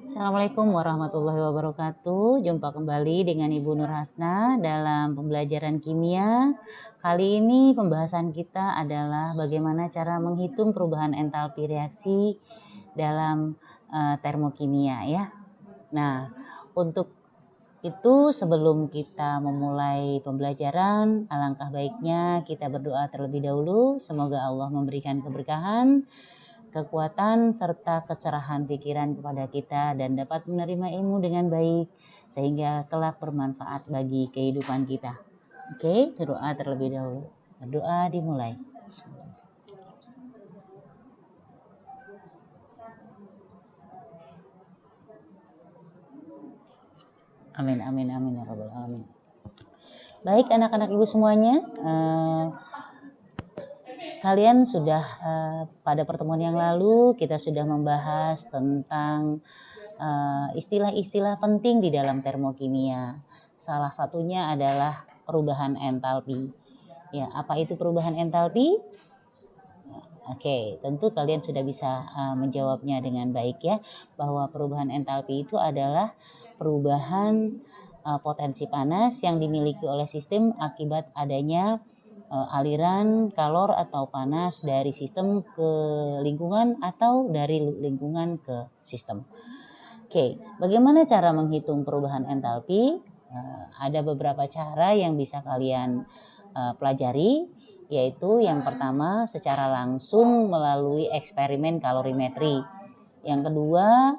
Assalamualaikum warahmatullahi wabarakatuh. Jumpa kembali dengan Ibu Nur Hasna dalam pembelajaran kimia. Kali ini pembahasan kita adalah bagaimana cara menghitung perubahan entalpi reaksi dalam termokimia ya. Nah, untuk itu sebelum kita memulai pembelajaran, alangkah baiknya kita berdoa terlebih dahulu. Semoga Allah memberikan keberkahan, kekuatan, serta kecerahan pikiran kepada kita dan dapat menerima ilmu dengan baik sehingga kelak bermanfaat bagi kehidupan kita. Oke, berdoa terlebih dahulu. Berdoa dimulai. Amin, amin, amin ya rabbal alamin. Baik anak-anak ibu semuanya, kalian sudah pada pertemuan yang lalu kita sudah membahas tentang istilah-istilah penting di dalam termokimia. Salah satunya adalah perubahan entalpi. Ya, apa itu perubahan entalpi? Oke, tentu kalian sudah bisa menjawabnya dengan baik ya, bahwa perubahan entalpi itu adalah perubahan potensi panas yang dimiliki oleh sistem akibat adanya aliran kalor atau panas dari sistem ke lingkungan atau dari lingkungan ke sistem. Oke, bagaimana cara menghitung perubahan entalpi? Ada beberapa cara yang bisa kalian pelajari, yaitu yang pertama secara langsung melalui eksperimen kalorimetri. Yang kedua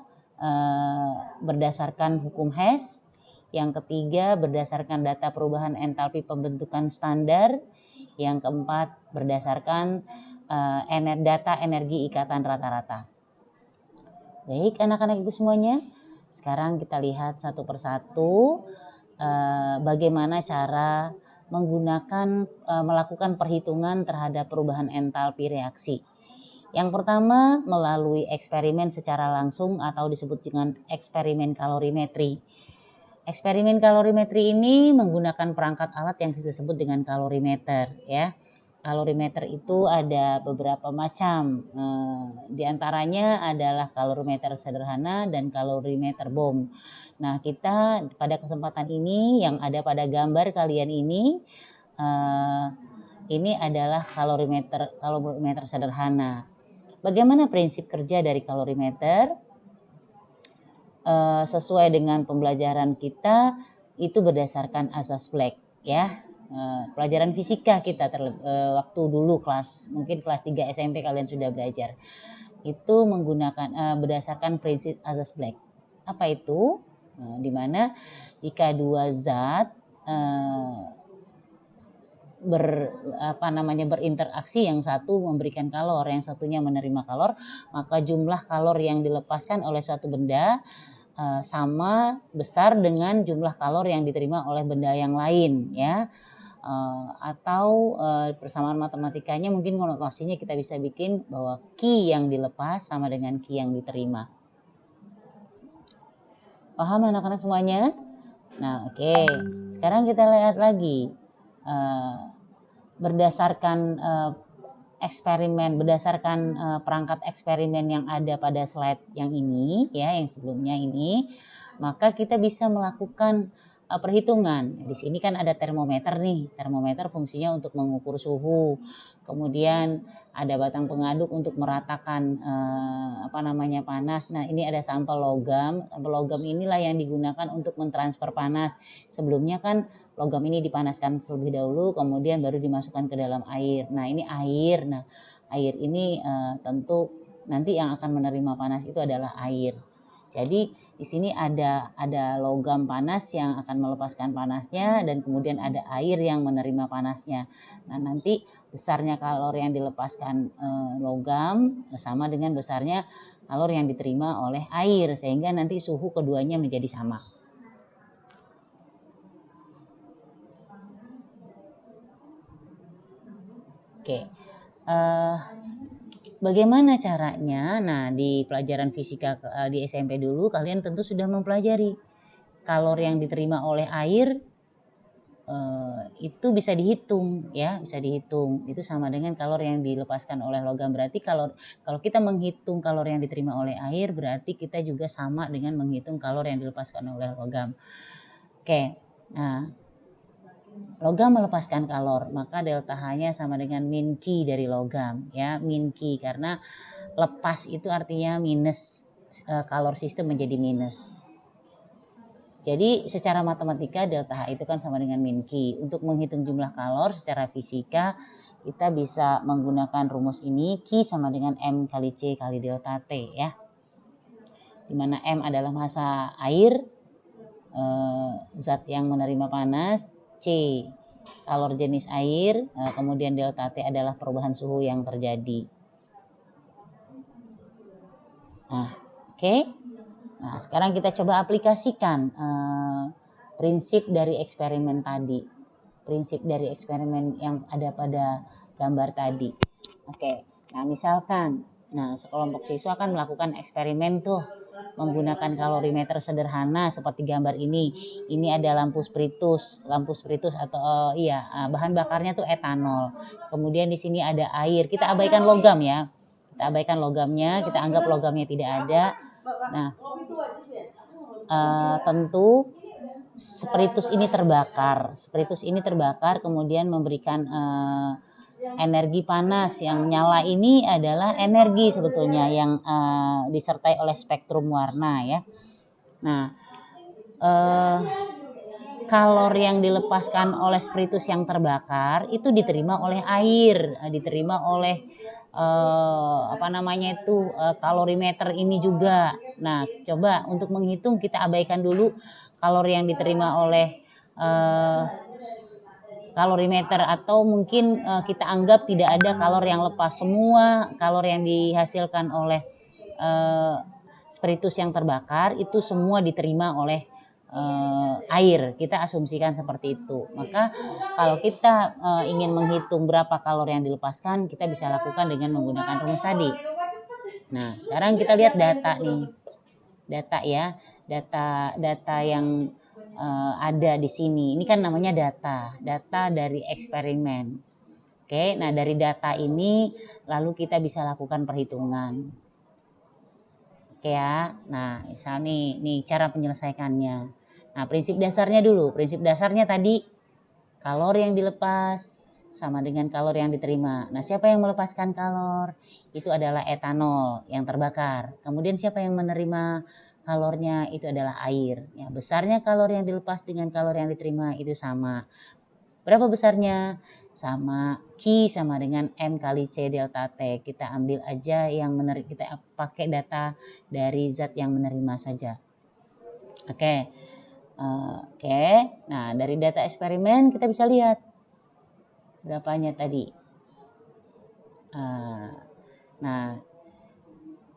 berdasarkan hukum Hess. Yang ketiga berdasarkan data perubahan entalpi pembentukan standar. Yang keempat berdasarkan data energi ikatan rata-rata. Baik anak-anak ibu semuanya, sekarang kita lihat satu persatu bagaimana cara melakukan perhitungan terhadap perubahan entalpi reaksi. Yang pertama melalui eksperimen secara langsung atau disebut dengan eksperimen kalorimetri. Eksperimen kalorimetri ini menggunakan perangkat alat yang kita sebut dengan kalorimeter ya. Kalorimeter itu ada beberapa macam, di antaranya adalah kalorimeter sederhana dan kalorimeter bom. Nah, kita pada kesempatan ini yang ada pada gambar kalian ini adalah kalorimeter sederhana. Bagaimana prinsip kerja dari kalorimeter? Sesuai dengan pembelajaran kita itu berdasarkan asas Black ya. Pelajaran fisika kita waktu dulu mungkin kelas 3 SMP kalian sudah belajar. Itu menggunakan berdasarkan prinsip asas Black. Apa itu? Di mana jika dua zat berinteraksi, yang satu memberikan kalor, yang satunya menerima kalor, maka jumlah kalor yang dilepaskan oleh suatu benda sama besar dengan jumlah kalor yang diterima oleh benda yang lain ya. Atau persamaan matematikanya mungkin konotasinya kita bisa bikin bahwa Q yang dilepas sama dengan Q yang diterima. Paham anak-anak semuanya? Nah, oke. Sekarang kita lihat lagi berdasarkan perangkat eksperimen yang ada pada slide yang ini ya, yang sebelumnya ini, maka kita bisa melakukan perhitungan. Di sini kan ada termometer nih. Termometer fungsinya untuk mengukur suhu. Kemudian ada batang pengaduk untuk meratakan panas. Nah, ini ada sampel logam. Sampel logam inilah yang digunakan untuk mentransfer panas. Sebelumnya kan logam ini dipanaskan terlebih dahulu, kemudian baru dimasukkan ke dalam air. Nah, ini air. Nah, air ini tentu nanti yang akan menerima panas itu adalah air. Jadi di sini ada logam panas yang akan melepaskan panasnya dan kemudian ada air yang menerima panasnya. Nah, nanti besarnya kalor yang dilepaskan logam sama dengan besarnya kalor yang diterima oleh air sehingga nanti suhu keduanya menjadi sama. Oke. Bagaimana caranya? Nah, di pelajaran fisika di SMP dulu kalian tentu sudah mempelajari kalor yang diterima oleh air itu bisa dihitung ya, bisa dihitung. Itu sama dengan kalori yang dilepaskan oleh logam. Berarti kalau kita menghitung kalori yang diterima oleh air, berarti kita juga sama dengan menghitung kalori yang dilepaskan oleh logam. Oke. Nah, logam melepaskan kalor, maka delta H-nya sama dengan min Q dari logam ya, min Q, karena lepas itu artinya minus, kalor sistem menjadi minus. Jadi secara matematika delta H itu kan sama dengan min Q. Untuk menghitung jumlah kalor secara fisika kita bisa menggunakan rumus ini, Q sama dengan M kali C kali delta T ya. Dimana M adalah massa air, zat yang menerima panas, C kalor jenis air, kemudian delta T adalah perubahan suhu yang terjadi. Nah, oke. Nah, sekarang kita coba aplikasikan prinsip dari eksperimen tadi. Prinsip dari eksperimen yang ada pada gambar tadi. Oke. Nah, misalkan sekelompok siswa akan melakukan eksperimen tuh menggunakan kalorimeter sederhana seperti gambar ini. Ini ada lampu spiritus atau bahan bakarnya tuh etanol. Kemudian di sini ada air. Kita abaikan logam ya. Kita abaikan logamnya, kita anggap logamnya tidak ada. Nah, tentu spiritus ini terbakar, kemudian memberikan energi panas. Yang nyala ini adalah energi sebetulnya yang disertai oleh spektrum warna ya. Nah, kalor yang dilepaskan oleh spiritus yang terbakar itu diterima oleh air, diterima oleh kalorimeter ini juga. Nah, coba untuk menghitung kita abaikan dulu kalori yang diterima oleh kalorimeter, atau mungkin kita anggap tidak ada kalori yang lepas. Semua kalori yang dihasilkan oleh spiritus yang terbakar itu semua diterima oleh air. Kita asumsikan seperti itu. Maka kalau kita ingin menghitung berapa kalori yang dilepaskan, kita bisa lakukan dengan menggunakan rumus tadi. Nah, sekarang kita lihat data nih. Data ya, data yang ada di sini. Ini kan namanya data dari eksperimen. Oke, nah dari data ini lalu kita bisa lakukan perhitungan. Oke ya. Nah, misal nih cara penyelesaiannya. Nah, prinsip dasarnya dulu. Prinsip dasarnya tadi kalori yang dilepas sama dengan kalori yang diterima. Nah, siapa yang melepaskan kalor? Itu adalah etanol yang terbakar. Kemudian siapa yang menerima kalornya? Itu adalah air. Ya, besarnya kalori yang dilepas dengan kalori yang diterima itu sama. Berapa besarnya? Sama, Q sama dengan M kali C delta T. Kita ambil aja yang kita pakai data dari zat yang menerima saja. Oke. Nah dari data eksperimen kita bisa lihat berapanya tadi. Nah,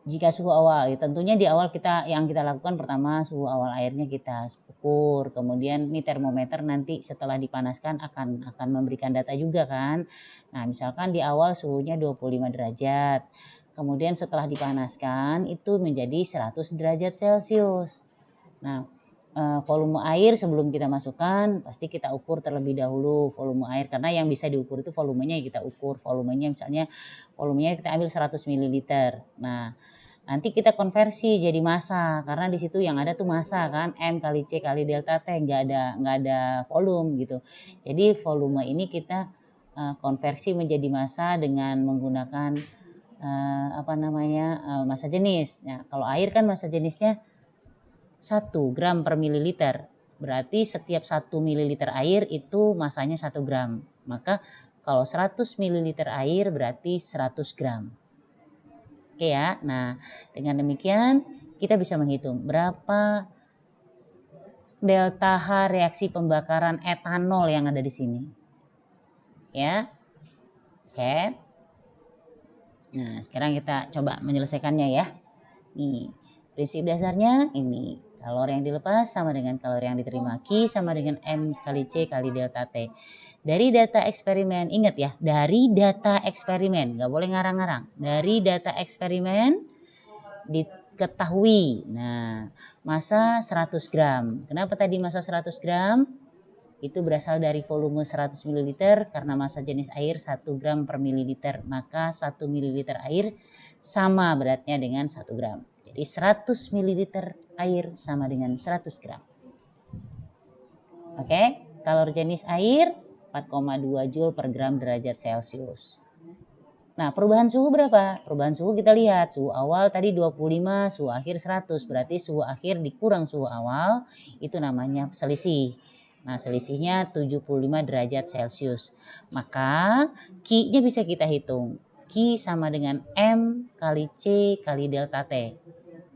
jika suhu awal, ya tentunya di awal yang kita lakukan pertama suhu awal airnya kita ukur, kemudian ini termometer nanti setelah dipanaskan akan memberikan data juga kan. Nah, misalkan di awal suhunya 25 derajat, kemudian setelah dipanaskan itu menjadi 100 derajat Celcius. Nah, volume air sebelum kita masukkan pasti kita ukur terlebih dahulu volume air, karena yang bisa diukur itu volumenya kita ukur. Volumenya kita ambil 100 ml. Nah, nanti kita konversi jadi massa, karena di situ yang ada tuh massa kan, M kali C kali delta T, nggak ada volume gitu. Jadi volume ini kita konversi menjadi massa dengan menggunakan massa jenis. Nah, kalau air kan massa jenisnya 1 gram per mililiter. Berarti setiap 1 mililiter air itu masanya 1 gram. Maka kalau 100 mililiter air berarti 100 gram. Oke ya. Nah, dengan demikian kita bisa menghitung berapa delta H reaksi pembakaran etanol yang ada di sini. Ya. Oke. Nah, sekarang kita coba menyelesaikannya ya. Nih, prinsip dasarnya ini. Kalori yang dilepas sama dengan kalori yang diterima. Q sama dengan M kali C kali delta T. Dari data eksperimen, ingat ya, dari data eksperimen, nggak boleh ngarang-ngarang. Dari data eksperimen diketahui, nah, massa 100 gram. Kenapa tadi massa 100 gram? itu berasal dari volume 100 ml karena massa jenis air 1 gram per mililiter. Maka 1 mililiter air sama beratnya dengan 1 gram. Jadi 100 mililiter air sama dengan 100 gram. Oke, kalor jenis air 4,2 Joule per gram derajat Celcius. Nah, perubahan suhu berapa? Perubahan suhu kita lihat, suhu awal tadi 25, suhu akhir 100. Berarti suhu akhir dikurang suhu awal, itu namanya selisih. Nah, selisihnya 75 derajat Celcius. Maka Q-nya bisa kita hitung. Q sama dengan M kali C kali delta T.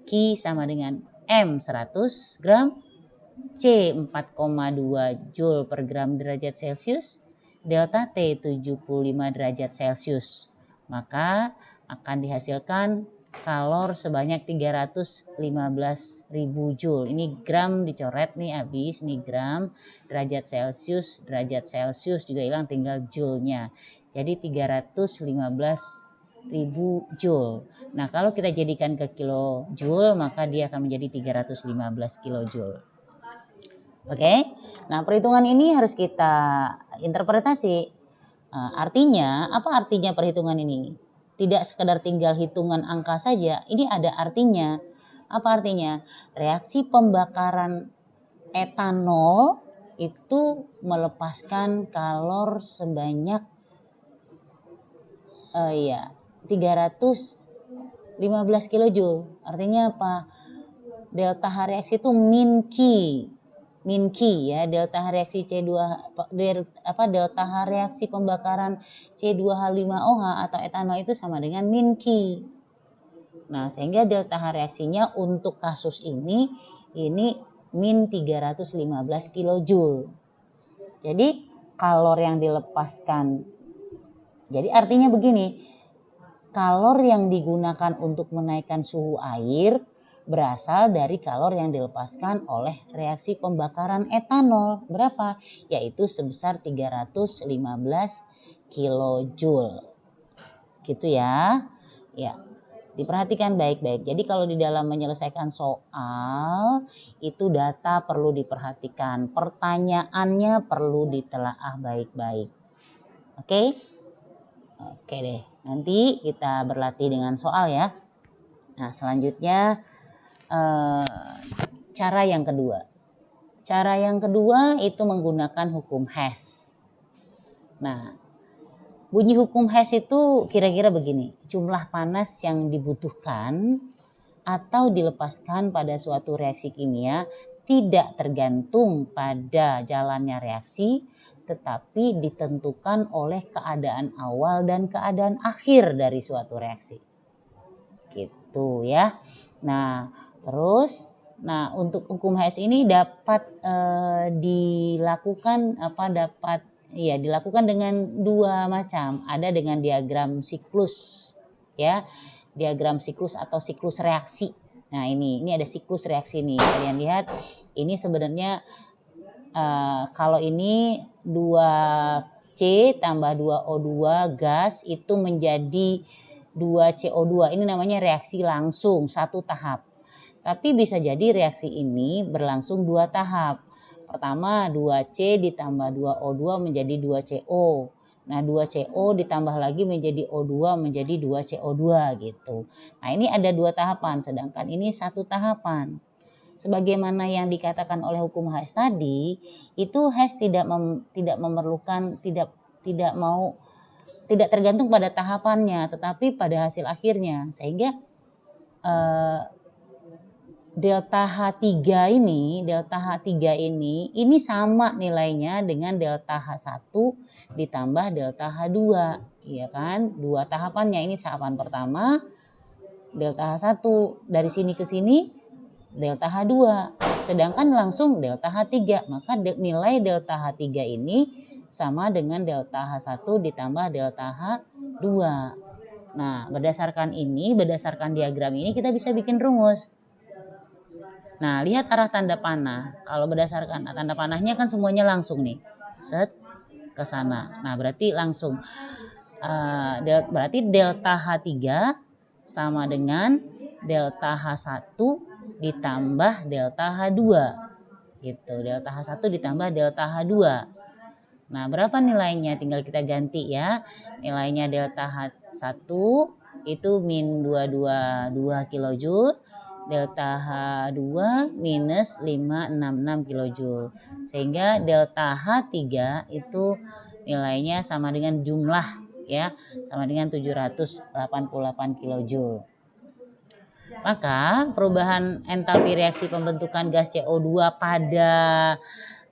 Q sama dengan M 100 gram, C 4,2 Joule per gram derajat Celcius, delta T 75 derajat Celcius. Maka akan dihasilkan kalor sebanyak 315.000 Joule. Ini gram dicoret nih habis, nih gram, derajat Celcius juga hilang, tinggal Joule-nya. Jadi 315.000 Joule. Nah, kalau kita jadikan ke kilojoule, maka dia akan menjadi 315 kilojoule. Oke, nah perhitungan ini harus kita interpretasi. Artinya, apa artinya perhitungan ini? Tidak sekedar tinggal hitungan angka saja, ini ada artinya. Apa artinya? Reaksi pembakaran etanol itu melepaskan kalor sebanyak 315 kilojoule. Artinya apa? Delta H reaksi itu min Q ya, delta H reaksi delta H reaksi pembakaran C2H5OH atau etanol itu sama dengan min Q. Nah, sehingga delta H reaksinya untuk kasus ini min 315 kilojoule. Jadi kalor yang dilepaskan, jadi artinya begini, kalor yang digunakan untuk menaikkan suhu air berasal dari kalor yang dilepaskan oleh reaksi pembakaran etanol. Berapa? Yaitu sebesar 315 kilojoule. Gitu ya. Ya. Diperhatikan baik-baik. Jadi kalau di dalam menyelesaikan soal itu data perlu diperhatikan. Pertanyaannya perlu ditelaah baik-baik. Oke? Oke deh. Nanti kita berlatih dengan soal ya. Nah, selanjutnya cara yang kedua. Cara yang kedua itu menggunakan hukum Hess. Nah, bunyi hukum Hess itu kira-kira begini. Jumlah panas yang dibutuhkan atau dilepaskan pada suatu reaksi kimia tidak tergantung pada jalannya reaksi, tetapi ditentukan oleh keadaan awal dan keadaan akhir dari suatu reaksi. Gitu ya. Nah, terus, untuk hukum Hess ini dapat dilakukan dengan dua macam. Ada dengan diagram siklus, ya, diagram siklus atau siklus reaksi. Nah, ini ada siklus reaksi nih. Kalian lihat, ini sebenarnya kalau ini 2C tambah 2O2 gas itu menjadi 2 CO2, ini namanya reaksi langsung satu tahap. Tapi bisa jadi reaksi ini berlangsung 2 tahap. Pertama 2C ditambah 2O2 menjadi 2CO. Nah 2CO ditambah lagi menjadi O2 menjadi 2CO2 gitu. Nah ini ada 2 tahapan, sedangkan ini 1 tahapan. Sebagaimana yang dikatakan oleh hukum Hess tadi, itu Hess tidak tergantung pada tahapannya, tetapi pada hasil akhirnya. Sehingga delta H3 ini sama nilainya dengan delta H1 ditambah delta H2, ya kan? 2 tahapannya, ini tahapan pertama delta H1, dari sini ke sini delta H2, sedangkan langsung delta H3, maka nilai delta H3 ini sama dengan delta H1 ditambah delta H2. Nah, berdasarkan diagram ini kita bisa bikin rumus. Nah, lihat arah tanda panah. Kalau berdasarkan tanda panahnya kan semuanya langsung nih. Set ke sana. Nah, berarti langsung. Berarti delta H3 sama dengan delta H1 ditambah delta H2. gitu. Delta H1 ditambah delta H2. Nah, berapa nilainya? Tinggal kita ganti ya. Nilainya delta H1 itu min 222 kilojoule, delta H2 minus 566 kilojoule. Sehingga delta H3 itu nilainya sama dengan jumlah ya, sama dengan 788 kilojoule. Maka perubahan entalpi reaksi pembentukan gas CO2 pada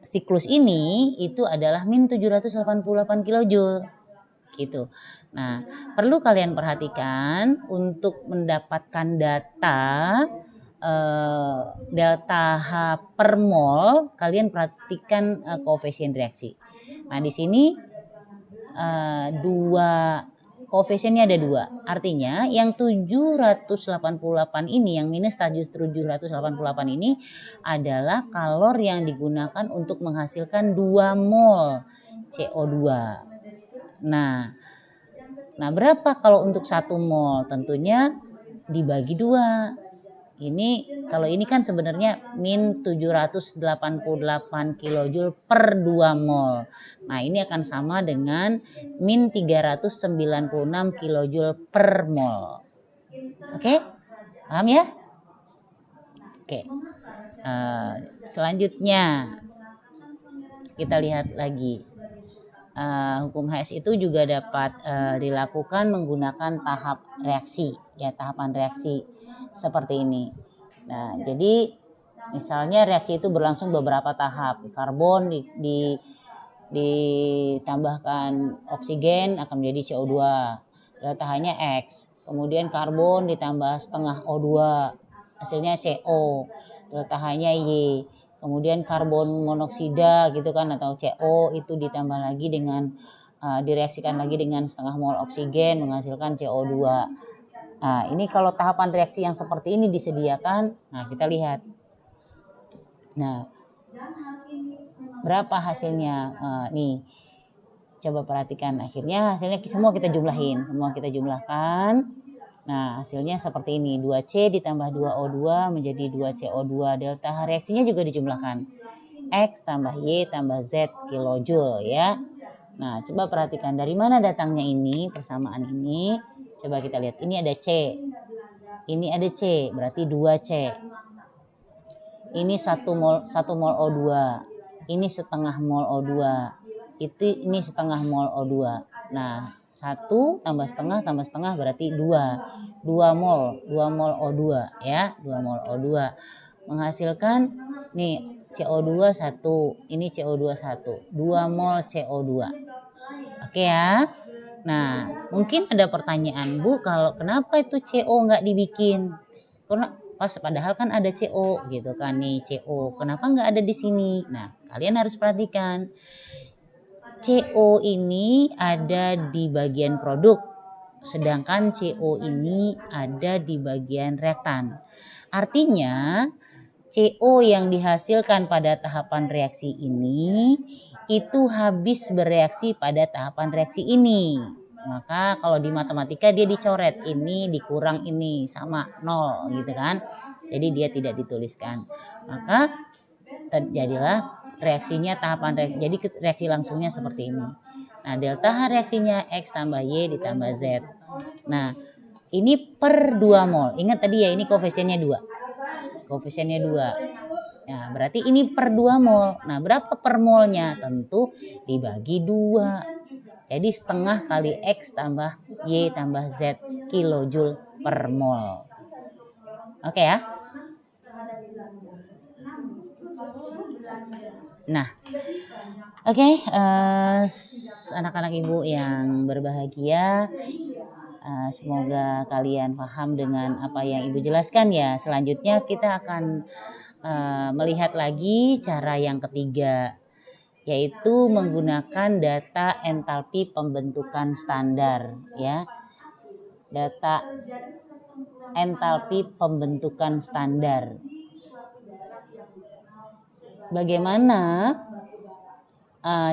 siklus ini itu adalah min 788 kilojoule gitu. Nah, perlu kalian perhatikan untuk mendapatkan data delta H per mol, kalian perhatikan koefisien reaksi. Nah, di sini koefisiennya ada 2. Artinya yang 788 ini, yang minus 788 ini adalah kalor yang digunakan untuk menghasilkan 2 mol CO2. Nah, berapa kalau untuk 1 mol? Tentunya dibagi 2. Kalau ini kan sebenarnya min 788 kilojoule per 2 mol. Nah, ini akan sama dengan min 396 kilojoule per mol. Oke? Paham ya? Oke. Selanjutnya kita lihat lagi. Hukum Hess itu juga dapat dilakukan menggunakan tahap reaksi, ya, tahapan reaksi seperti ini. Nah, jadi misalnya reaksi itu berlangsung beberapa tahap. Karbon ditambahkan oksigen akan menjadi CO2. Delta H-nya X. Kemudian karbon ditambah setengah O2, hasilnya CO. Delta H-nya Y. Kemudian karbon monoksida gitu kan, atau CO itu ditambah lagi dengan direaksikan lagi dengan setengah mol oksigen menghasilkan CO2. Nah, ini kalau tahapan reaksi yang seperti ini disediakan, nah kita lihat. Nah, berapa hasilnya? Nih, coba perhatikan. Akhirnya hasilnya semua kita jumlahkan. Nah, hasilnya seperti ini. 2C ditambah 2O2 menjadi 2CO2. Delta H reaksinya juga dijumlahkan. X tambah Y tambah Z kilojoule ya. Nah, coba perhatikan dari mana datangnya ini, persamaan ini. Coba kita lihat. Ini ada C. Ini ada C, berarti 2C. Ini 1 mol O2. Ini setengah mol O2. Ini setengah mol O2. Nah, 1 tambah setengah berarti 2. 2 mol O2 ya, 2 mol O2 menghasilkan nih CO2 1, ini CO2 1, 2 mol CO2. Oke ya. Nah, mungkin ada pertanyaan, Bu, kalau kenapa itu CO nggak dibikin? Karena padahal kan ada CO gitu kan nih, CO. Kenapa nggak ada di sini? Nah, kalian harus perhatikan. CO ini ada di bagian produk, sedangkan CO ini ada di bagian reaktan. Artinya, CO yang dihasilkan pada tahapan reaksi ini itu habis bereaksi pada tahapan reaksi ini. Maka kalau di matematika dia dicoret, ini dikurang ini sama 0 gitu kan. Jadi dia tidak dituliskan. Maka terjadilah reaksinya tahapan reaksi. Jadi reaksi langsungnya seperti ini. Nah, delta H reaksinya X tambah Y ditambah Z. Nah, ini per 2 mol. Ingat tadi ya, ini koefisiennya 2. Koefisiennya 2. Nah, berarti ini per 2 mol. Nah, berapa per molnya? Tentu dibagi 2. Jadi setengah kali X tambah Y tambah Z kilojoule per mol. Oke ya. Nah, oke, anak-anak ibu yang berbahagia, semoga kalian paham dengan apa yang ibu jelaskan ya. Selanjutnya kita akan melihat lagi cara yang ketiga, yaitu menggunakan data entalpi pembentukan standar ya. Data entalpi pembentukan standar. Bagaimana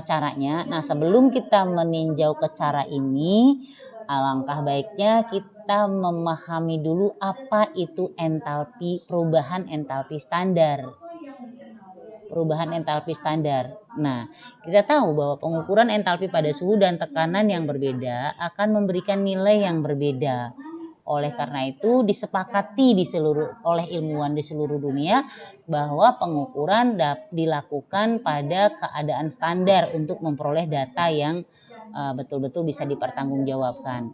caranya? Nah, sebelum kita meninjau ke cara ini, alangkah baiknya kita memahami dulu apa itu entalpi, perubahan entalpi standar. perubahan entalpi standar. Nah, kita tahu bahwa pengukuran entalpi pada suhu dan tekanan yang berbeda akan memberikan nilai yang berbeda. Oleh karena itu disepakati oleh ilmuwan di seluruh dunia bahwa pengukuran dilakukan pada keadaan standar untuk memperoleh data yang betul-betul bisa dipertanggungjawabkan.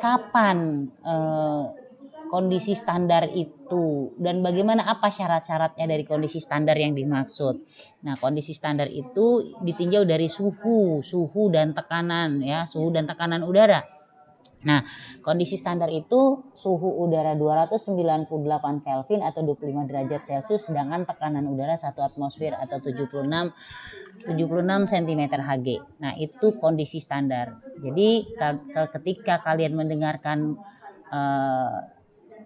Kapan kondisi standar itu dan bagaimana apa syarat-syaratnya dari kondisi standar yang dimaksud. Nah, kondisi standar itu ditinjau dari suhu dan tekanan ya, suhu dan tekanan udara. Nah, kondisi standar itu suhu udara 298 Kelvin atau 25 derajat Celcius, sedangkan tekanan udara 1 atmosfer atau 76 cm Hg. Nah, itu kondisi standar. Jadi ketika kalian mendengarkan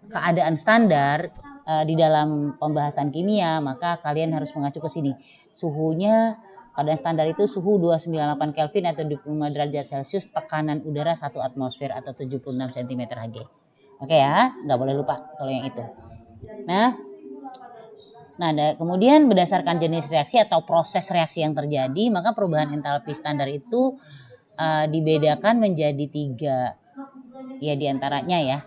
keadaan standar di dalam pembahasan kimia, maka kalian harus mengacu ke sini. Suhunya, keadaan standar itu suhu 298 Kelvin atau 25 derajat Celcius, tekanan udara 1 atmosfer atau 76 cm Hg. Oke ya, nggak boleh lupa kalau yang itu. Nah, kemudian berdasarkan jenis reaksi atau proses reaksi yang terjadi, maka perubahan entalpi standar itu dibedakan menjadi 3 ya, diantaranya ya.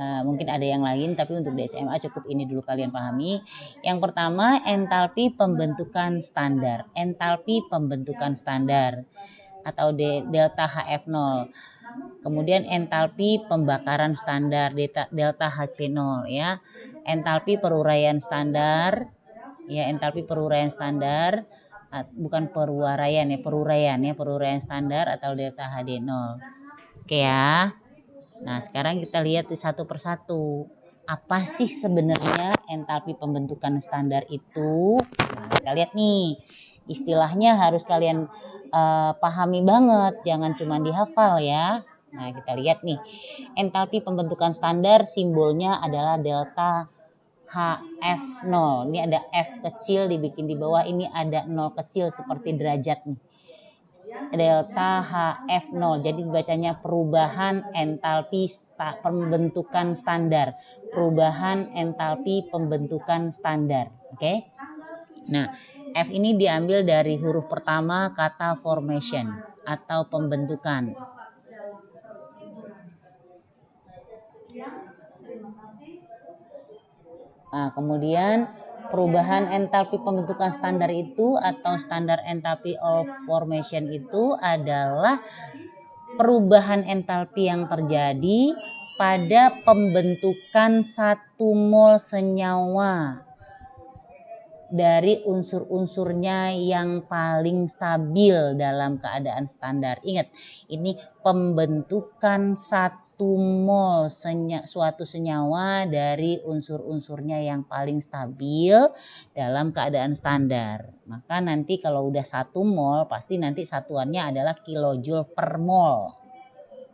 Mungkin ada yang lain, tapi untuk di SMA cukup ini dulu kalian pahami. Yang pertama, entalpi pembentukan standar. Entalpi pembentukan standar atau delta HF0. Kemudian entalpi pembakaran standar, delta HC0 ya. Entalpi peruraian standar ya, entalpi peruraian standar, bukan peruraian ya, peruraian standar atau delta HD0. Oke ya. Nah, sekarang kita lihat satu persatu. Apa sih sebenarnya entalpi pembentukan standar itu? Nah, kita lihat nih. Istilahnya harus kalian pahami banget, jangan cuma dihafal ya. Nah, kita lihat nih. Entalpi pembentukan standar simbolnya adalah delta HF0. Ini ada F kecil dibikin di bawah, ini ada 0 kecil seperti derajat nih. Delta HF0. Jadi bacanya perubahan entalpi pembentukan standar. Perubahan entalpi pembentukan standar. Oke. Nah, F ini diambil dari huruf pertama kata formation atau pembentukan. Nah, kemudian perubahan entalpi pembentukan standar itu atau standar entalpi of formation itu adalah perubahan entalpi yang terjadi pada pembentukan 1 mol senyawa dari unsur-unsurnya yang paling stabil dalam keadaan standar. Ingat, ini pembentukan 1 mol suatu senyawa dari unsur-unsurnya yang paling stabil dalam keadaan standar. Maka nanti kalau udah 1 mol, pasti nanti satuannya adalah kilojoule per mol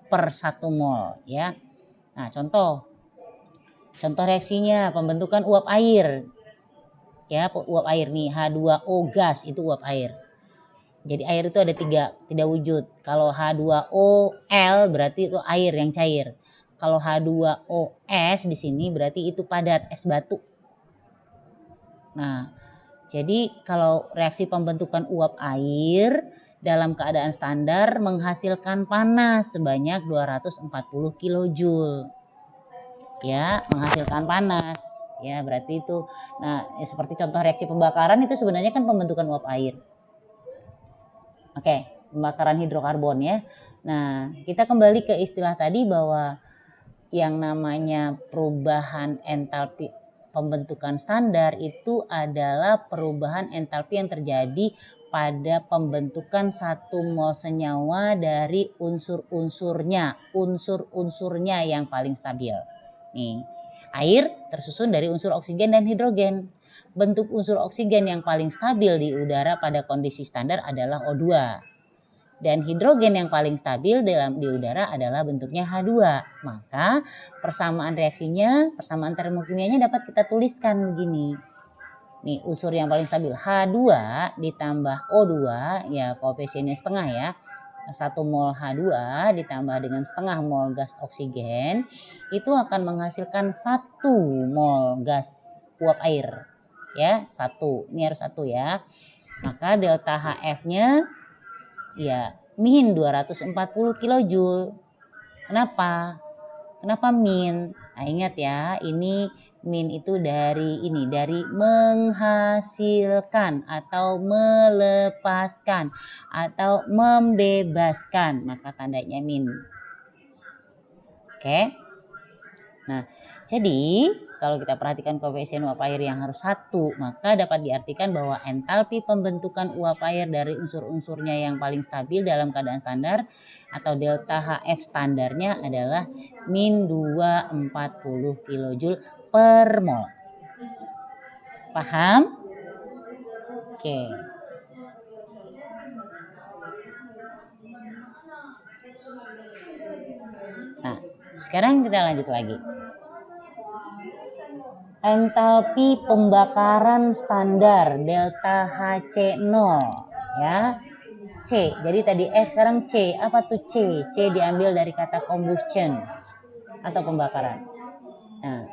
per 1 mol ya. Nah, contoh reaksinya pembentukan uap air. Ya, uap air nih, H2O gas itu uap air. Jadi air itu ada 3 tidak wujud. Kalau H2OL berarti itu air yang cair. Kalau H2OS di sini berarti itu padat, es batu. Nah, jadi kalau reaksi pembentukan uap air dalam keadaan standar menghasilkan panas sebanyak 240 kilojoule. Ya, menghasilkan panas. Ya, berarti itu. Nah, ya seperti contoh reaksi pembakaran itu sebenarnya kan pembentukan uap air. Oke, pembakaran hidrokarbon ya. Nah, kita kembali ke istilah tadi bahwa yang namanya perubahan entalpi pembentukan standar itu adalah perubahan entalpi yang terjadi pada pembentukan 1 mol senyawa dari unsur-unsurnya yang paling stabil. Nih, air tersusun dari unsur oksigen dan hidrogen. Bentuk unsur oksigen yang paling stabil di udara pada kondisi standar adalah O2. Dan hidrogen yang paling stabil di udara adalah bentuknya H2. Maka persamaan reaksinya, persamaan termokimianya dapat kita tuliskan begini. Nih, unsur yang paling stabil H2 ditambah O2, ya koefisiennya setengah ya. 1 mol H2 ditambah dengan setengah mol gas oksigen itu akan menghasilkan 1 mol gas uap air. ya, 1. Ini harus 1 ya. Maka delta HF-nya ya min 240 kilojoule. Kenapa? Kenapa min? Nah, ingat ya, ini min itu dari menghasilkan atau melepaskan atau membebaskan, maka tandanya min. Oke. Nah, jadi kalau kita perhatikan koefisien uap air yang harus 1, maka dapat diartikan bahwa entalpi pembentukan uap air dari unsur-unsurnya yang paling stabil dalam keadaan standar atau delta HF standarnya adalah min 240 kJ per mol. Paham? Oke. Nah, sekarang kita lanjut lagi. Entalpi pembakaran standar delta HC0 ya. C. Jadi tadi F, sekarang C. Apa tuh C? C diambil dari kata combustion atau pembakaran. Nah,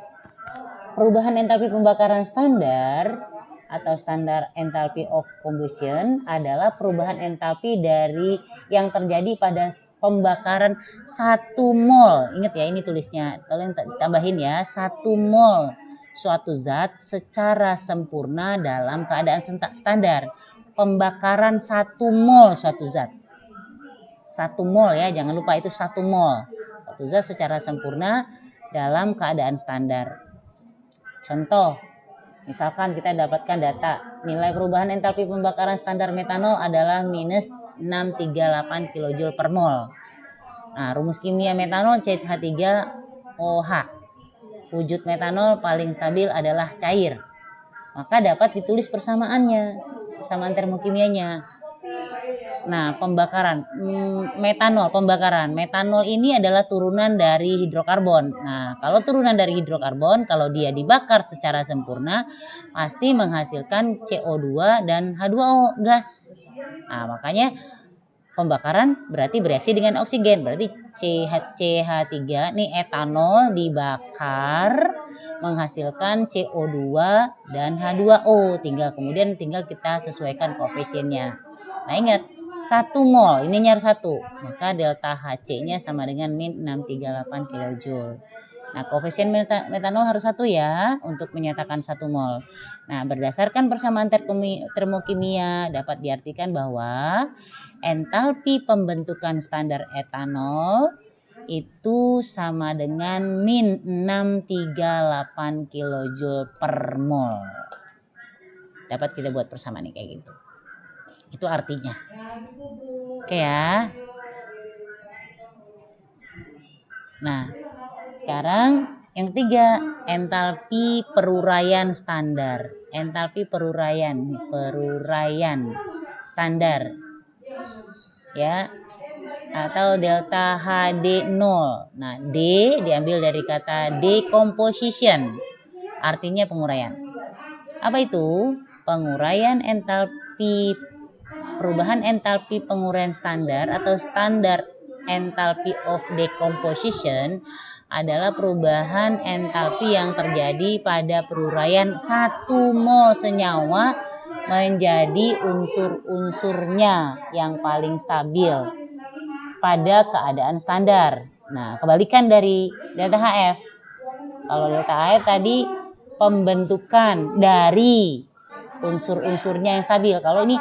perubahan entalpi pembakaran standar atau standar enthalpy of combustion adalah perubahan entalpi dari yang terjadi pada pembakaran 1 mol. Ingat ya, ini tulisnya. Tolong tambahin ya, 1 mol suatu zat secara sempurna dalam keadaan standar. Pembakaran 1 mol suatu zat. 1 mol ya, jangan lupa itu 1 mol. Suatu zat secara sempurna dalam keadaan standar. Contoh, misalkan kita dapatkan data nilai perubahan entalpi pembakaran standar metanol adalah minus 638 kJ per mol. Nah, rumus kimia metanol CH3OH. Wujud metanol paling stabil adalah cair. Maka dapat ditulis persamaannya, persamaan termokimianya. Nah, metanol ini adalah turunan dari hidrokarbon. Nah, kalau turunan dari hidrokarbon, kalau dia dibakar secara sempurna, pasti menghasilkan CO2 dan H2O gas. Nah, makanya pembakaran berarti bereaksi dengan oksigen. Berarti CH3 nih, etanol dibakar menghasilkan CO2 dan H2O. Kemudian tinggal kita sesuaikan koefisiennya. Nah, ingat 1 mol, ininya harus 1. Maka delta HC-nya sama dengan min 638 kJ. Nah, koefisien metanol harus 1 ya untuk menyatakan 1 mol. Nah, berdasarkan persamaan termokimia dapat diartikan bahwa entalpi pembentukan standar etanol itu sama dengan min 638 kJ per mol. Dapat kita buat persamaan kayak gitu. Itu artinya. Oke ya. Nah, sekarang yang ketiga, entalpi peruraian standar. Entalpi peruraian standar. Ya. Atau delta HD0. Nah, D diambil dari kata decomposition. Artinya penguraian. Apa itu? Penguraian entalpi, perubahan entalpi penguraian standar atau standar enthalpy of decomposition adalah perubahan entalpi yang terjadi pada peruraian 1 mol senyawa menjadi unsur-unsurnya yang paling stabil pada keadaan standar. Nah, kebalikan dari delta HF. Kalau delta HF tadi pembentukan dari unsur-unsurnya yang stabil. Kalau ini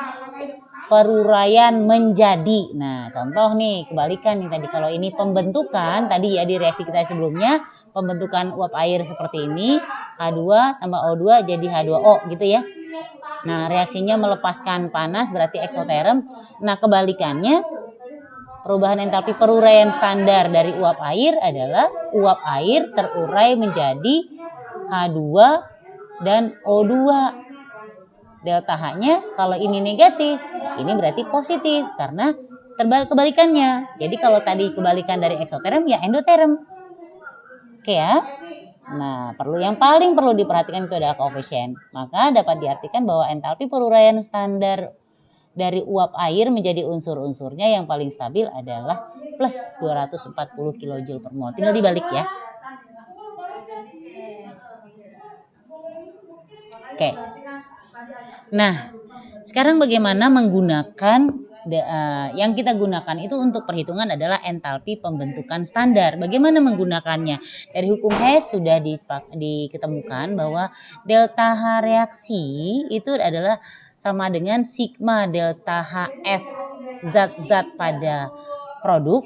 peruraian menjadi. Nah, contoh nih, kebalikan nih tadi. Kalau ini pembentukan, tadi ya di reaksi kita sebelumnya, pembentukan uap air seperti ini, H2 tambah O2 jadi H2O gitu ya. Nah, reaksinya melepaskan panas berarti eksoterm. Nah, kebalikannya, perubahan entalpi peruraian standar dari uap air adalah uap air terurai menjadi H2 dan O2. Delta H-nya kalau ini negatif, ini berarti positif karena kebalikannya. Jadi kalau tadi kebalikan dari eksoterm ya endoterm. Oke ya. Nah, yang paling perlu diperhatikan itu adalah koefisien. Maka dapat diartikan bahwa entalpi peruraian standar dari uap air menjadi unsur-unsurnya yang paling stabil adalah plus 240 kJ per mol. Tinggal dibalik ya. Oke. Nah, sekarang bagaimana menggunakan yang kita gunakan itu untuk perhitungan adalah entalpi pembentukan standar. Bagaimana menggunakannya? Dari hukum Hess sudah diketemukan bahwa delta H reaksi itu adalah sama dengan sigma delta HF zat-zat pada produk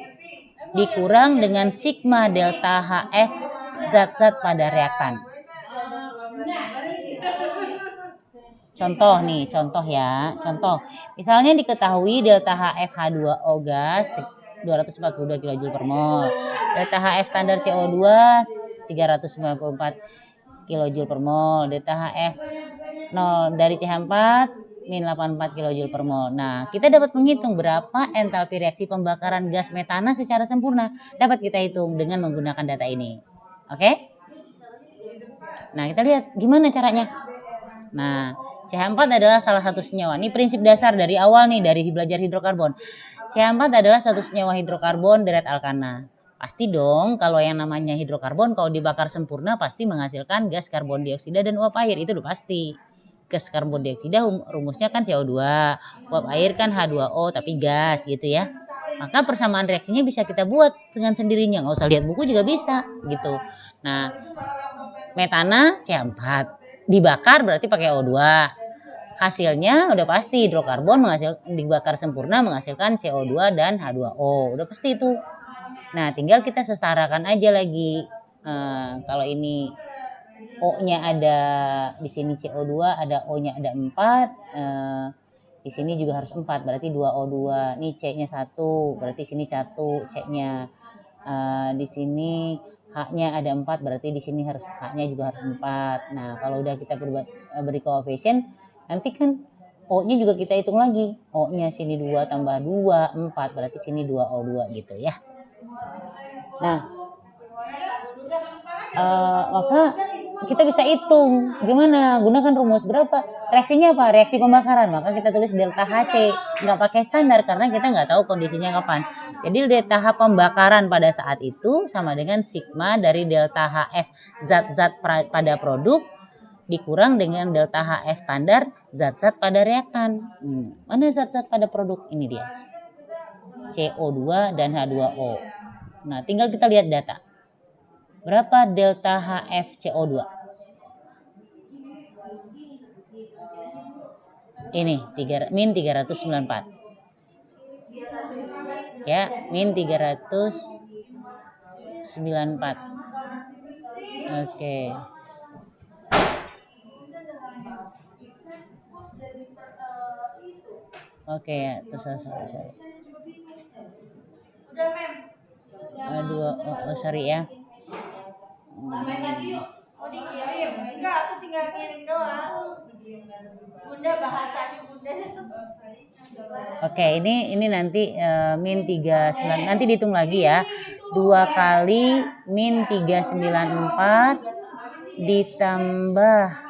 dikurang dengan sigma delta HF zat-zat pada reaktan. Contoh nih, contoh ya. Contoh, misalnya diketahui delta HF H2O gas 242 kJ per mol. Delta HF standar CO2 394 kJ per mol. Delta HF 0 dari CH4 min 84 kJ per mol. Nah, kita dapat menghitung berapa entalpi reaksi pembakaran gas metana secara sempurna. Dapat kita hitung dengan menggunakan data ini. Oke? Nah, kita lihat gimana caranya. Nah, CH4 adalah salah satu senyawa. Ini prinsip dasar dari awal nih, dari belajar hidrokarbon. CH4 adalah suatu senyawa hidrokarbon deret alkana. Pasti dong kalau yang namanya hidrokarbon kalau dibakar sempurna pasti menghasilkan gas karbon dioksida dan uap air. Itu udah pasti. Gas karbon dioksida rumusnya kan CO2, uap air kan H2O tapi gas gitu ya. Maka persamaan reaksinya bisa kita buat dengan sendirinya, nggak usah lihat buku juga bisa gitu. Nah, metana CH4 dibakar berarti pakai O2. Hasilnya udah pasti hidrokarbon dibakar sempurna menghasilkan CO2 dan H2O. Udah pasti itu. Nah, tinggal kita setarakan aja lagi. Kalau ini O-nya ada di sini CO2, ada O-nya ada 4. Di sini juga harus 4, berarti 2O2. Nih C-nya 1, berarti sini 1 C-nya. Di sini H-nya ada 4, berarti di sini harus H-nya juga harus 4. Nah, kalau udah kita beri koefisien, nanti kan O-nya juga kita hitung lagi. O-nya sini 2 tambah 2, 4, berarti sini 2O2 gitu ya. Nah, maka kita bisa hitung gimana gunakan rumus berapa reaksinya apa reaksi pembakaran, maka kita tulis delta HC, nggak pakai standar karena kita nggak tahu kondisinya kapan. Jadi delta H pembakaran pada saat itu sama dengan sigma dari delta HF zat-zat pada produk dikurang dengan delta HF standar zat-zat pada reaktan. Mana zat-zat pada produk? Ini dia, CO2 dan H2O. Nah, tinggal kita lihat data. Berapa delta HF CO2? Ini min 394. Ya, min 394. Oke. Oke ya, terus sorry. Aduh, sorry ya. Enggak, aku tinggal ngirim doang. Bunda bahasanya Bunda. Oke, ini nanti min 39 nanti dihitung lagi ya. 2 kali min 394 ditambah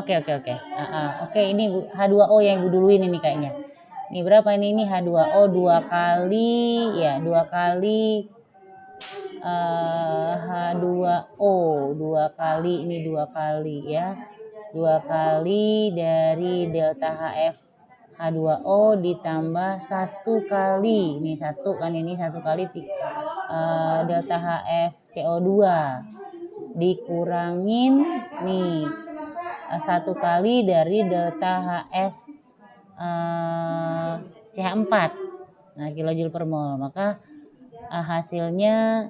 Oke, ini H2O yang Ibu duluin ini kayaknya. Ini berapa ini? Ini H2O 2 kali ya, 2 kali H2O 2 kali ini 2 kali ya. 2 kali dari delta HF H2O ditambah 1 kali. Ini 1 kan, ini 1 kali delta HF CO2 dikurangin nih 1 kali dari delta HF CH4 kilojoule per mol, maka hasilnya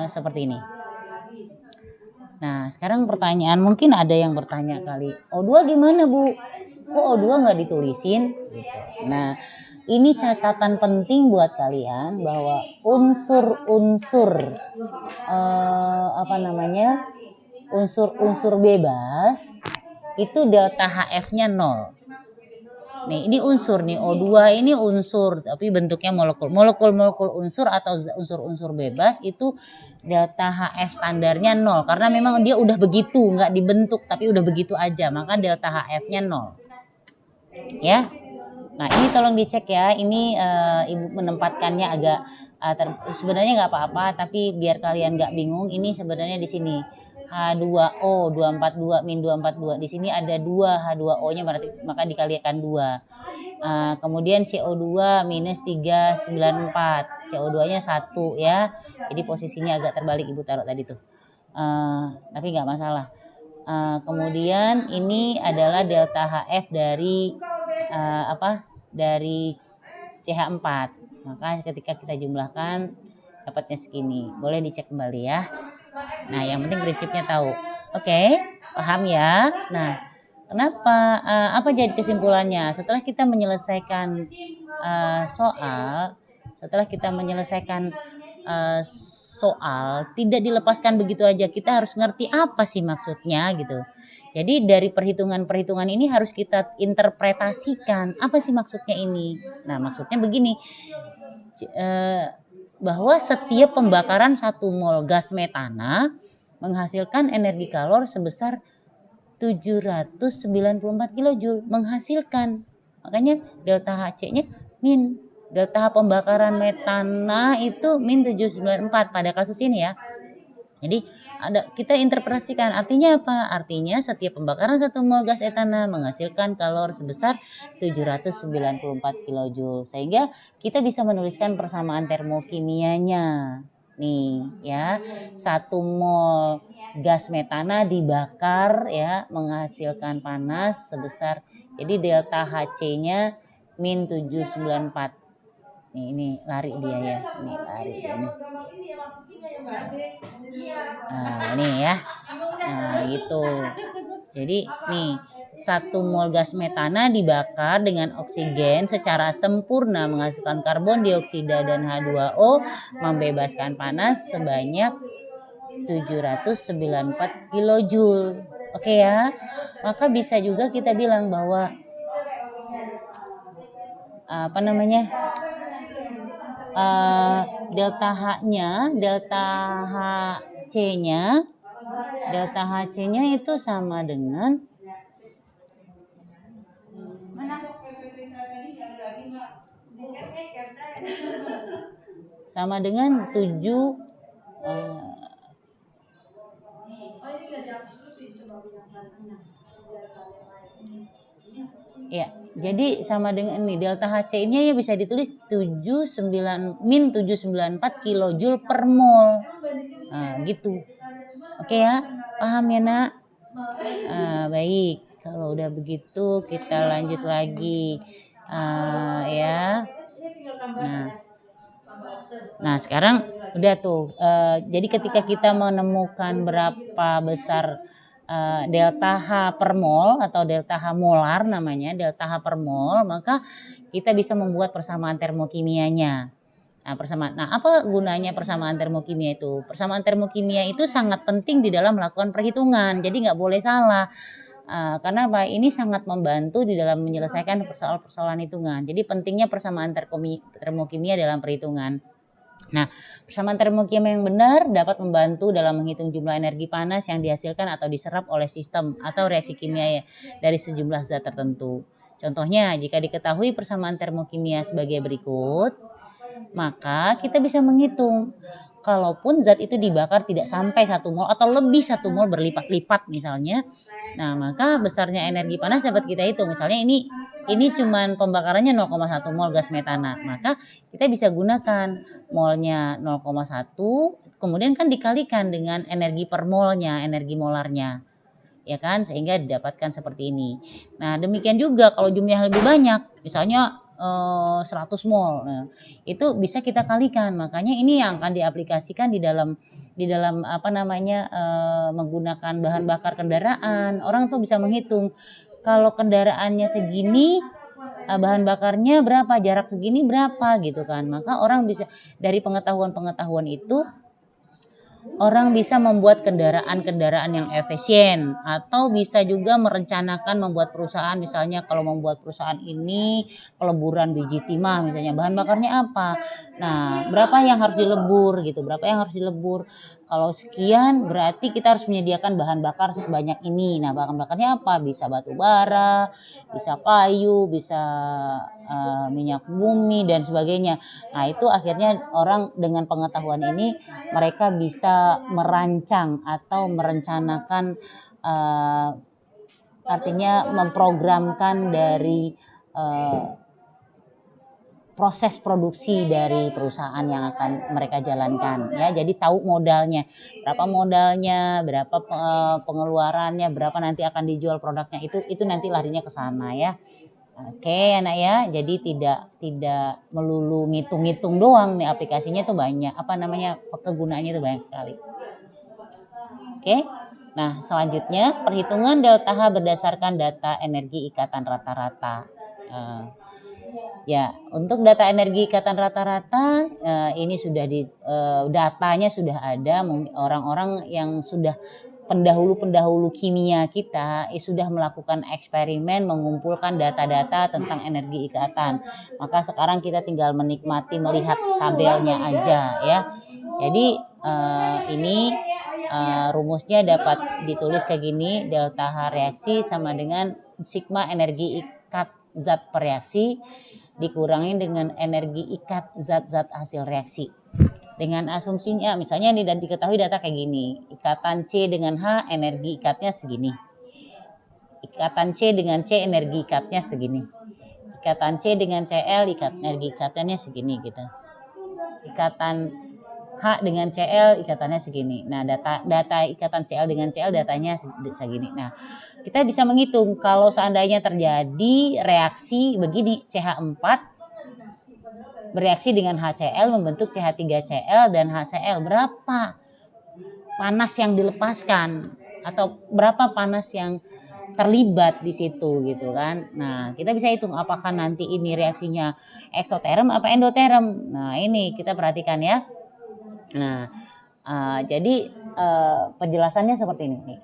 seperti ini. Nah, sekarang pertanyaan, mungkin ada yang bertanya kali, O2 gimana Bu? Kok O2 nggak ditulisin? Gitu. Nah, ini catatan penting buat kalian bahwa unsur-unsur unsur-unsur bebas itu delta HF-nya 0. Nih, ini unsur nih, O2 ini unsur tapi bentuknya molekul. Molekul unsur atau unsur-unsur bebas itu delta HF standarnya 0 karena memang dia udah begitu, nggak dibentuk tapi udah begitu aja, maka delta HF-nya 0. Ya. Nah, ini tolong dicek ya. Ini Ibu menempatkannya agak sebenarnya nggak apa-apa, tapi biar kalian nggak bingung, ini sebenarnya di sini H2O 242 min 242. Di sini ada 2 H2O-nya berarti maka dikalikan 2. Kemudian CO2 minus 394. CO2-nya 1 ya. Jadi posisinya agak terbalik Ibu taruh tadi tuh. Tapi nggak masalah. Kemudian ini adalah delta HF dari dari CH4. Maka ketika kita jumlahkan dapatnya segini. Boleh dicek kembali ya. Nah, yang penting prinsipnya tahu. Oke, paham ya? Nah, kenapa? Apa jadi kesimpulannya? Setelah kita menyelesaikan soal, tidak dilepaskan begitu aja. Kita harus ngerti apa sih maksudnya gitu. Jadi dari perhitungan-perhitungan ini harus kita interpretasikan. Apa sih maksudnya ini? Nah, maksudnya begini. Bahwa setiap pembakaran 1 mol gas metana menghasilkan energi kalor sebesar 794 kJ menghasilkan. Makanya delta HC-nya min. Delta pembakaran metana itu min 794 pada kasus ini ya. Jadi kita interpretasikan artinya apa? Artinya setiap pembakaran 1 mol gas etana menghasilkan kalor sebesar 794 kJ. Sehingga kita bisa menuliskan persamaan termokimianya. Nih ya, 1 mol gas metana dibakar ya menghasilkan panas sebesar, jadi delta HC-nya min 794. Ini lari dia ya, ini lari dia nih. Ini ya. Nah, gitu. Jadi nih 1 mol gas metana dibakar dengan oksigen secara sempurna menghasilkan karbon dioksida dan H2O membebaskan panas sebanyak 794 kilojoule. Oke ya. Maka bisa juga kita bilang bahwa delta HC-nya itu sama dengan sama dengan 7 ya, jadi sama dengan ini delta HC-nya ya bisa ditulis min 794 kilojoule per mol. Nah, gitu. Oke ya, paham ya Nak? Baik, kalau udah begitu kita lanjut lagi ya. Nah sekarang udah tuh. Jadi ketika kita menemukan berapa besar delta H per mol atau delta H molar namanya, delta H per mol, maka kita bisa membuat persamaan termokimianya. Nah, apa gunanya persamaan termokimia itu? Persamaan termokimia itu sangat penting di dalam melakukan perhitungan. Jadi nggak boleh salah. Karena apa? Ini sangat membantu di dalam menyelesaikan persoalan-persoalan hitungan. Jadi pentingnya persamaan termokimia dalam perhitungan. Nah, persamaan termokimia yang benar dapat membantu dalam menghitung jumlah energi panas yang dihasilkan atau diserap oleh sistem atau reaksi kimia dari sejumlah zat tertentu. Contohnya, jika diketahui persamaan termokimia sebagai berikut, maka kita bisa menghitung kalaupun zat itu dibakar tidak sampai 1 mol atau lebih 1 mol berlipat-lipat misalnya. Nah, maka besarnya energi panas dapat kita hitung. Misalnya ini cuman pembakarannya 0,1 mol gas metana. Maka kita bisa gunakan molnya 0,1 kemudian kan dikalikan dengan energi per molnya, energi molarnya. Ya kan? Sehingga didapatkan seperti ini. Nah, demikian juga kalau jumlahnya lebih banyak, misalnya 100 mol. Nah, itu bisa kita kalikan. Makanya ini yang akan diaplikasikan di dalam menggunakan bahan bakar kendaraan. Orang tuh bisa menghitung kalau kendaraannya segini bahan bakarnya berapa, jarak segini berapa gitu kan. Maka orang bisa dari pengetahuan itu orang bisa membuat kendaraan-kendaraan yang efisien atau bisa juga merencanakan membuat perusahaan. Misalnya kalau membuat perusahaan ini peleburan biji timah misalnya, bahan bakarnya apa, nah berapa yang harus dilebur gitu, kalau sekian berarti kita harus menyediakan bahan bakar sebanyak ini. Nah bahan bakarnya apa, bisa batu bara, bisa kayu, bisa minyak bumi dan sebagainya. Nah, itu akhirnya orang dengan pengetahuan ini mereka bisa merancang atau merencanakan, artinya memprogramkan dari proses produksi dari perusahaan yang akan mereka jalankan, ya. Jadi tahu modalnya, berapa pengeluarannya, berapa nanti akan dijual produknya, itu nanti larinya ke sana, ya. Oke, anak ya. Jadi tidak melulu ngitung-ngitung doang nih, aplikasinya tuh banyak, kegunaannya itu banyak sekali. Oke. Nah, selanjutnya perhitungan delta H berdasarkan data energi ikatan rata-rata. Ya, untuk data energi ikatan rata-rata ini sudah datanya sudah ada. Orang-orang yang sudah pendahulu kimia kita sudah melakukan eksperimen mengumpulkan data-data tentang energi ikatan. Maka sekarang kita tinggal menikmati melihat tabelnya aja, ya. Jadi ini rumusnya dapat ditulis kayak gini, delta H reaksi sama dengan sigma energi ikat zat per reaksi dikurangi dengan energi ikat zat-zat hasil reaksi. Dengan asumsinya misalnya ini dan diketahui data kayak gini, ikatan C dengan H energi ikatnya segini, ikatan C dengan C energi ikatnya segini, ikatan C dengan Cl energi ikatannya segini gitu, ikatan H dengan Cl ikatannya segini. Nah, data ikatan Cl dengan Cl datanya segini. Nah, kita bisa menghitung kalau seandainya terjadi reaksi begini, CH4 bereaksi dengan HCl membentuk CH3Cl dan HCl, berapa panas yang dilepaskan atau berapa panas yang terlibat di situ gitu kan. Nah, kita bisa hitung apakah nanti ini reaksinya eksoterm apa endoterm. Nah, ini kita perhatikan ya. Nah, jadi penjelasannya seperti ini nih.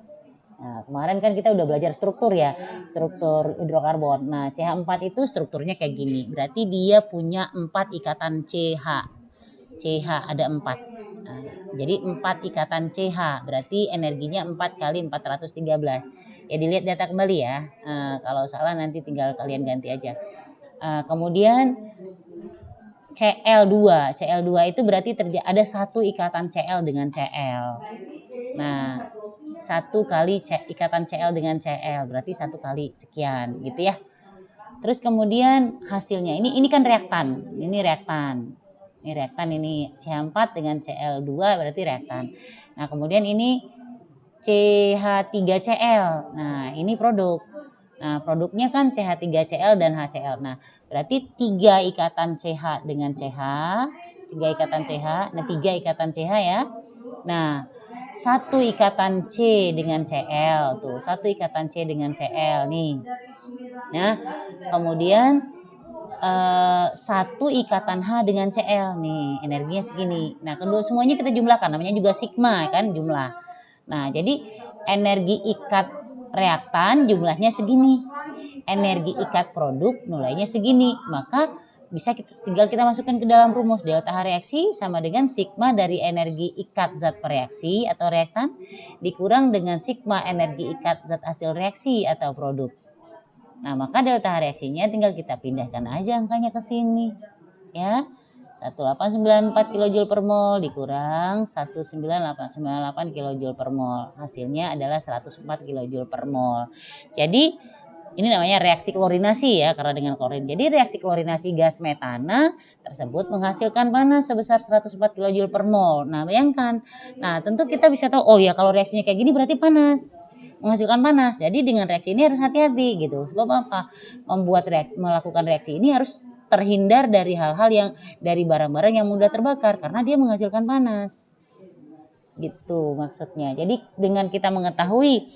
Nah, kemarin kan kita udah belajar struktur ya, struktur hidrokarbon. Nah, CH4 itu strukturnya kayak gini. Berarti dia punya 4 ikatan CH. CH ada 4. Nah, jadi 4 ikatan CH, berarti energinya 4 kali 413. Ya, dilihat data kembali ya. Kalau salah nanti tinggal kalian ganti aja. Kemudian Cl2 itu berarti ada 1 ikatan Cl dengan Cl. Nah, 1 kali ikatan Cl dengan Cl berarti 1 kali sekian gitu ya. Terus kemudian hasilnya ini kan reaktan. Ini reaktan. Ini CH4 dengan Cl2 berarti reaktan. Nah, kemudian ini CH3Cl. Nah, ini produk. Nah, produknya kan CH3Cl dan HCl. Nah, berarti 3 ikatan CH dengan CH, 3 ikatan CH. Nah, 3 ikatan CH ya. Nah, 1 ikatan C dengan Cl tuh, 1 ikatan C dengan Cl nih. Nah, kemudian 1 ikatan H dengan Cl nih, energinya segini. Nah, kedua semuanya kita jumlahkan, namanya juga sigma kan, jumlah. Nah, jadi energi ikat reaktan jumlahnya segini, energi ikat produk nilainya segini, maka tinggal kita masukkan ke dalam rumus, delta H reaksi sama dengan sigma dari energi ikat zat per reaksi atau reaktan dikurang dengan sigma energi ikat zat hasil reaksi atau produk. Nah, maka delta H reaksinya tinggal kita pindahkan aja angkanya ke sini, ya. 1894 kJ per mol dikurang 19898 kJ per mol. Hasilnya adalah 104 kJ per mol. Jadi ini namanya reaksi klorinasi ya, karena dengan klorin. Jadi reaksi klorinasi gas metana tersebut menghasilkan panas sebesar 104 kJ per mol. Nah, bayangkan. Nah, tentu kita bisa tahu, oh ya kalau reaksinya kayak gini berarti panas. Menghasilkan panas. Jadi dengan reaksi ini harus hati-hati gitu. Sebab apa? Melakukan reaksi ini harus terhindar dari hal-hal yang dari barang-barang yang mudah terbakar karena dia menghasilkan panas. Gitu maksudnya. Jadi dengan kita mengetahui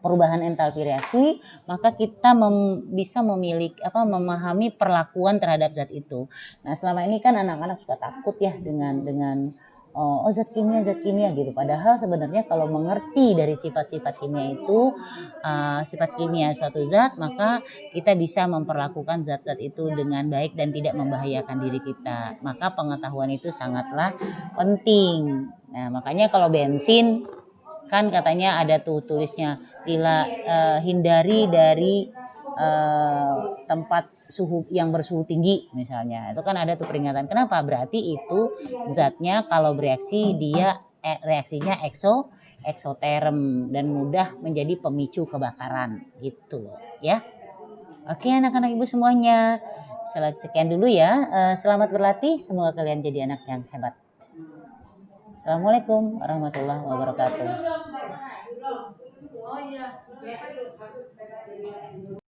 perubahan entalpi reaksi, maka kita bisa memahami perlakuan terhadap zat itu. Nah, selama ini kan anak-anak suka takut ya dengan zat kimia gitu. Padahal sebenarnya kalau mengerti dari sifat-sifat kimia itu, sifat kimia suatu zat, maka kita bisa memperlakukan zat-zat itu dengan baik dan tidak membahayakan diri kita. Maka pengetahuan itu sangatlah penting. Nah, makanya kalau bensin kan katanya ada tuh tulisnya hindari dari tempat suhu yang bersuhu tinggi misalnya, itu kan ada tuh peringatan. Kenapa? Berarti itu zatnya kalau bereaksi dia reaksinya eksoterm dan mudah menjadi pemicu kebakaran gitu loh ya. Oke anak-anak ibu semuanya, sekian dulu ya. Selamat berlatih, semoga kalian jadi anak yang hebat. Assalamualaikum warahmatullahi wabarakatuh.